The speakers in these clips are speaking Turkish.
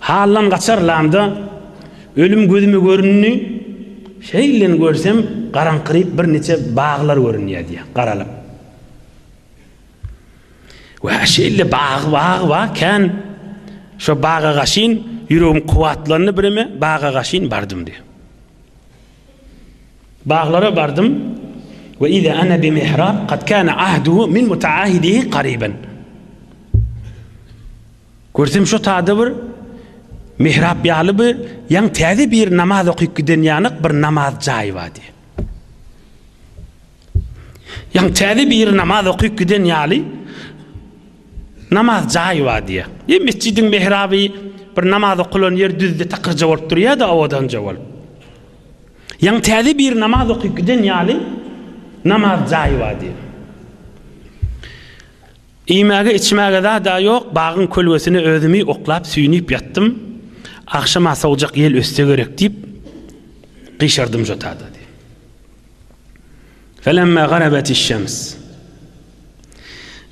Hallan kaçarlamda ölüm gözüme görünni şeylen görsem qarankırıp bir neçe bağlar görünüyor diye qaralıp. Ve şeyle bağ kan şu bağa gaşin yüreğim kuvvetlandı birime bağa gaşin bardım diye. Bağlara bardım ve iza ana bi mihrab kad kana ahduhu min mutaahidihi qariban. Görsem şu tadı bir mihrab yalı bir yan täze bir namaz okuyup giden yanık bir namaz jayı var diye. Yan täze bir namaz okuyup giden yalı namaz jayı var diye. Mescidin mihrabı bir namaz okulan yer düzde takırca olup duruyor da odan jawal. Yan täze bir namaz okuyup giden yalı namaz jayı var diye. İmege içmege da yok. Bağın kölgesini özümü oklap süynüp yattım. Akşam asa olacak yel öste gerek deyip qişirdim jotada diye. Felemma garabetiş şems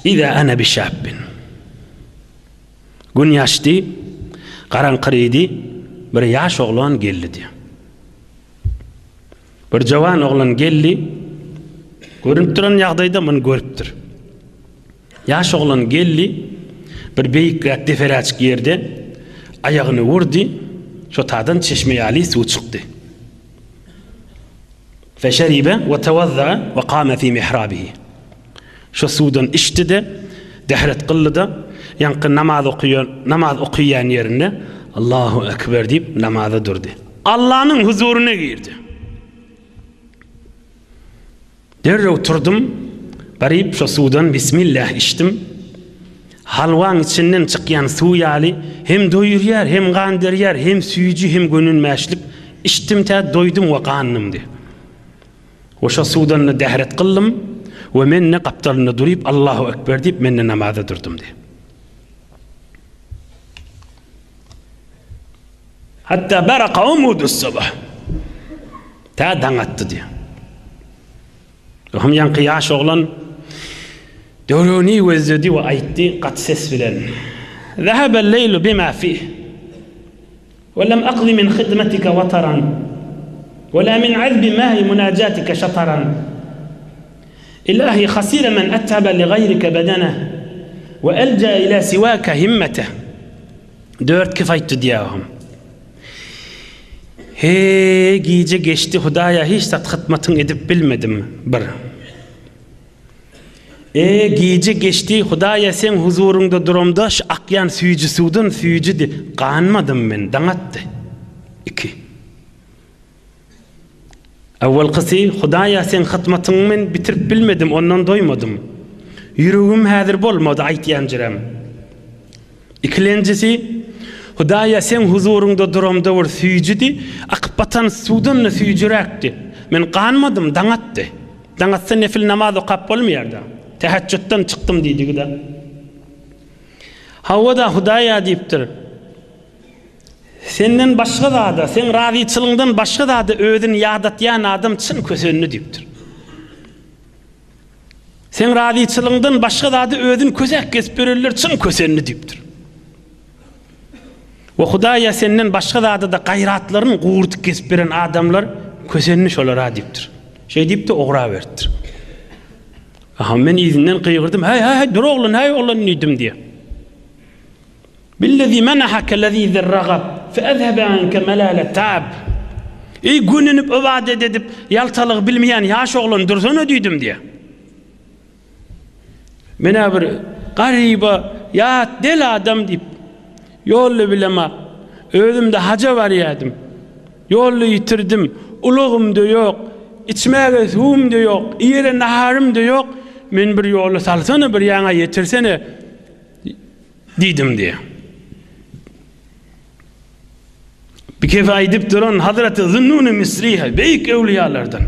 İza ana bi şabbin. Gün yaştı, qarankırıydı, bir yaş oğlan geldi diye. Bir jawan oğlan geldi, görünüp duran yağdayda bunu görüptür. Yaş oğlan geldi, bir beyik defer açık yerde ayağını vurdu, şotadan çeşmeye ali su çıktı. Feşeribe ve tevazza ve qame fi mihrabihi. Şu sudan içti de, dehret kıldı da, yankı namaz okuyan yerine Allahu Ekber deyip namaza durdu. Allah'ın huzuruna girdi. Derre oturdum, barip şu sudan Bismillah içtim. Halvan içinden çıkan su yali hem doyuruyor, hem gandırıyor, hem suyucu, hem gönül meşlik. İçtim ta doydum ve kanımdı. O şu sudan dehret kıldım ve menne kaptalını duruyup Allahu Ekber deyip menne namaza durdum diye. Hatta baraka umudu sabah. Ta danattı diye. Hem yankı yaş oğlan döruni vezzedi ve aytti kat ses filan. ذهب الليل بما فيه ولم أقض من خدمتك وطرا ولا من عذب ماء مناجاتك شطرا إلهي خسير من أتعب لغيرك بدنه وألجأ إلى سواك همته. Dört kifayet diyahum. He gece geçti Hudaya hiç hıtmatın edip bilmedim bir. Gece geçti Hudaya sen huzurunda durumda şu akyan suyucu sudan suyucu de kanmadım ben danattı. 2. Evvel kısı Hudaya sen hıtmatın men bitirip bilmedim ondan doymadım. Yüreğim hazır bolmadı aytiyan jirem. İkincisi Hudaya sen huzurunda durumda var suyucu de akbatan sudan suyucurakti. Men kanmadım danattı. Danatsa nefil namaz okap olmayardı. Teheccüdden çıktım dedi de. Havada Hudaya deyiptir. Senden başka da sen razıçılığından başka da ödün yadatyan adam çın kösönünü deyiptir. Sen razıçılığından başka da ödün kösek kesip verirler çın kösönünü deyiptir. Ve Hudaya senden başka da gayratlarını guğurtuk kesip veren adamlar kösönünü şolara deyiptir. Şey deyip de oğra verdir. Aha ben izinden kıyırdım. Hey dur oğlum hey oğlum neydim diye. Billezî menahake lezî zerragab fe ezhebe anke melâle ta'ab. Gününüp ibadet edip yaltalık bilmeyen yaş oğlum dursana dedim diye. Mena bir gariba ya deli adam deyip yollu bilema özümde haca var yadım. Yollu yitirdim. Uluğum da yok. İçmeye suğum da yok. İyere naharım da yok. Men bir yolu salsana bir yana yetirsene dedim diye. Bir kefa edip duran Hazreti Zünnun-i Misri'ye büyük evliyalardan.